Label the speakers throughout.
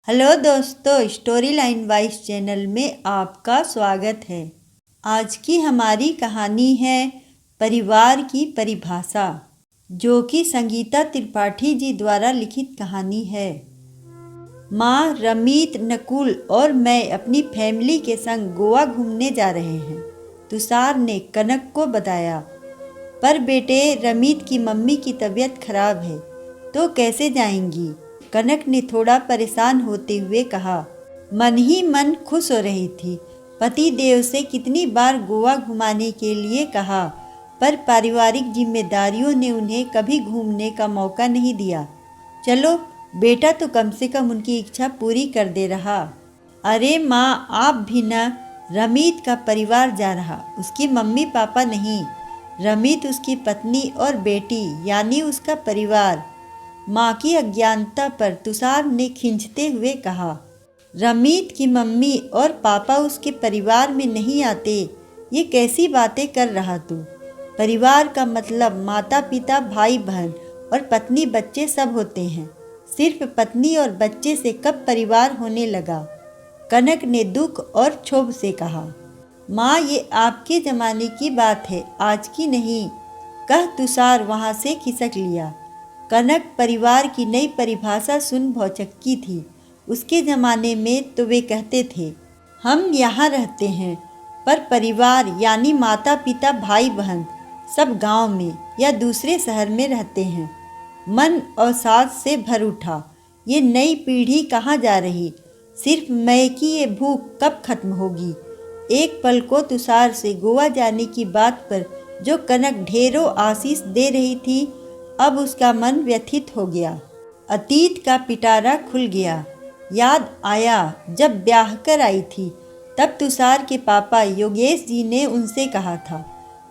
Speaker 1: Hello दोस्तों, story line wise channel में आपका स्वागत है। आज की हमारी कहानी है परिवार की परिभाषा, जो कि संगीता त्रिपाठी जी द्वारा लिखित कहानी है। माँ, रमीत, नकुल और मैं अपनी फैमिली के संग गोवा घूमने जा रहे हैं, तुषार ने कनक को बताया। पर बेटे, रमीत की मम्मी की तबीयत खराब है, तो कैसे जाएंगी? कनक ने थोड़ा परेशान होते हुए कहा। मन ही मन खुश हो रही थी। पति देव से कितनी बार गोवा घुमाने के लिए कहा, पर पारिवारिक जिम्मेदारियों ने उन्हें कभी घूमने का मौका नहीं दिया। चलो बेटा तो कम से कम उनकी इच्छा पूरी कर दे रहा। अरे माँ, आप भी न, रमीत का परिवार जा रहा, उसकी मम्मी पापा नहीं। रमीत उसकी पत्नी और बेटी यानी उसका परिवार। माँ की अज्ञानता पर तुषार ने खींचते हुए कहा। रमीत की मम्मी और पापा उसके परिवार में नहीं आते, ये कैसी बातें कर रहा तू? परिवार का मतलब माता पिता, भाई बहन और पत्नी बच्चे सब होते हैं। सिर्फ पत्नी और बच्चे से कब परिवार होने लगा? कनक ने दुख और क्षोभ से कहा। माँ, ये आपके ज़माने की बात है, आज की नहीं, कह तुषार वहाँ से खिसक लिया। कनक परिवार की नई परिभाषा सुन भौचक्की थी। उसके ज़माने में तो वे कहते थे, हम यहाँ रहते हैं, पर परिवार यानी माता पिता, भाई बहन सब गांव में या दूसरे शहर में रहते हैं। मन और सास से भर उठा। ये नई पीढ़ी कहाँ जा रही? सिर्फ मैं की ये भूख कब खत्म होगी? एक पल को तुषार से गोवा जाने की बात पर जो कनक ढेरों आशीष दे रही थी, अब उसका मन व्यथित हो गया। अतीत का पिटारा खुल गया। याद आया जब ब्याह कर आई थी, तब तुषार के पापा योगेश जी ने उनसे कहा था,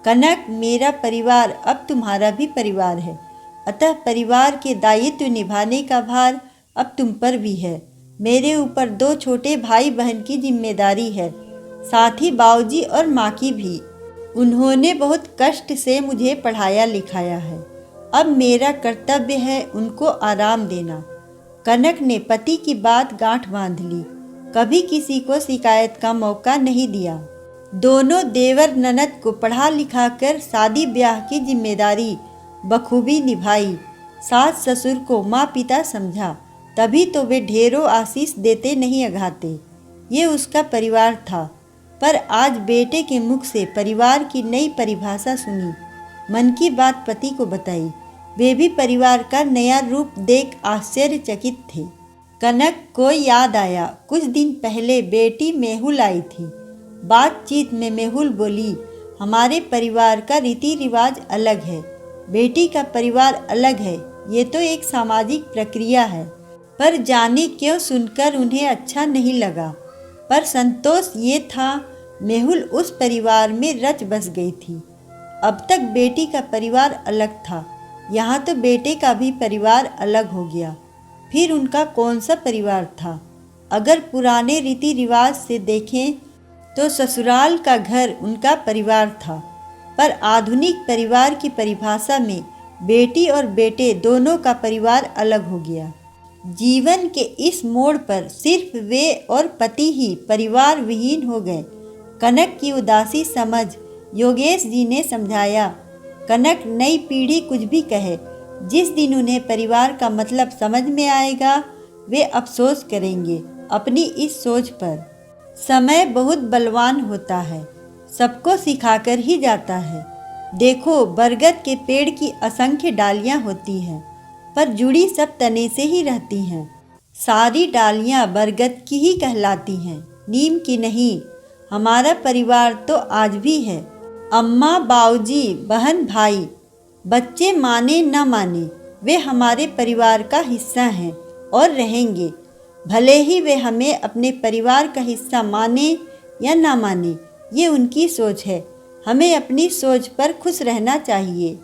Speaker 1: कनक, मेरा परिवार अब तुम्हारा भी परिवार है, अतः परिवार के दायित्व निभाने का भार अब तुम पर भी है। मेरे ऊपर 2 छोटे भाई बहन की जिम्मेदारी है, साथ ही बाबूजी और माँ की भी। उन्होंने बहुत कष्ट से मुझे पढ़ाया लिखाया है। अब मेरा कर्तव्य है उनको आराम देना। कनक ने पति की बात गांठ बांध ली। कभी किसी को शिकायत का मौका नहीं दिया। दोनों देवर ननद को पढ़ा लिखा कर शादी ब्याह की जिम्मेदारी बखूबी निभाई। सास ससुर को माँ पिता समझा, तभी तो वे ढेरों आशीष देते नहीं अघाते। ये उसका परिवार था। पर आज बेटे के मुख से परिवार की नई परिभाषा सुनी। मन की बात पति को बताई। वे भी परिवार का नया रूप देख आश्चर्यचकित थे। कनक को याद आया, कुछ दिन पहले बेटी मेहुल आई थी। बातचीत में मेहुल बोली, हमारे परिवार का रीति रिवाज अलग है, बेटी का परिवार अलग है। ये तो एक सामाजिक प्रक्रिया है। पर जाने क्यों सुनकर उन्हें अच्छा नहीं लगा। पर संतोष ये था, मेहुल उस परिवार में रच बस गई थी। अब तक बेटी का परिवार अलग था, यहाँ तो बेटे का भी परिवार अलग हो गया। फिर उनका कौन सा परिवार था? अगर पुराने रीति रिवाज से देखें तो ससुराल का घर उनका परिवार था। पर आधुनिक परिवार की परिभाषा में बेटी और बेटे दोनों का परिवार अलग हो गया। जीवन के इस मोड़ पर सिर्फ वे और पति ही परिवार विहीन हो गए। कनक की उदासी समझ योगेश जी ने समझाया। कनक, नई पीढ़ी कुछ भी कहे, जिस दिन उन्हें परिवार का मतलब समझ में आएगा, वे अफसोस करेंगे अपनी इस सोच पर। समय बहुत बलवान होता है, सबको सिखाकर ही जाता है। देखो, बरगद के पेड़ की असंख्य डालियां होती हैं, पर जुड़ी सब तने से ही रहती हैं। सारी डालियां बरगद की ही कहलाती हैं, नीम की नहीं। हमारा परिवार तो आज भी है। अम्मा, बाऊजी, बहन, भाई, बच्चे माने न माने, वे हमारे परिवार का हिस्सा हैं और रहेंगे। भले ही वे हमें अपने परिवार का हिस्सा माने या ना माने, ये उनकी सोच है। हमें अपनी सोच पर खुश रहना चाहिए।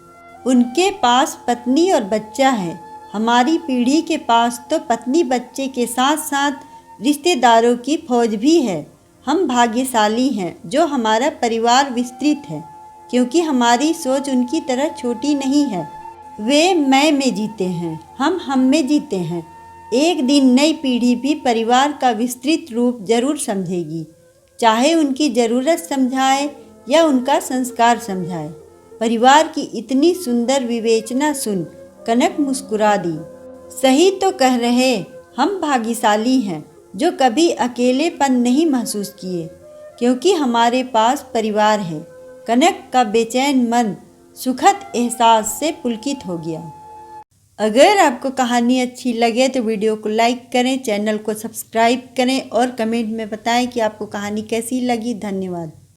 Speaker 1: उनके पास पत्नी और बच्चा है, हमारी पीढ़ी के पास तो पत्नी बच्चे के साथ साथ रिश्तेदारों की फौज भी है। हम भाग्यशाली हैं जो हमारा परिवार विस्तृत है, क्योंकि हमारी सोच उनकी तरह छोटी नहीं है। वे मैं में जीते हैं, हम में जीते हैं। एक दिन नई पीढ़ी भी परिवार का विस्तृत रूप जरूर समझेगी, चाहे उनकी ज़रूरत समझाए या उनका संस्कार समझाए। परिवार की इतनी सुंदर विवेचना सुन कनक मुस्कुरा दी। सही तो कह रहे, हम भाग्यशाली हैं जो कभी अकेलेपन नहीं महसूस किए, क्योंकि हमारे पास परिवार है। कनक का बेचैन मन सुखद एहसास से पुलकित हो गया। अगर आपको कहानी अच्छी लगे तो वीडियो को लाइक करें, चैनल को सब्सक्राइब करें और कमेंट में बताएं कि आपको कहानी कैसी लगी। धन्यवाद।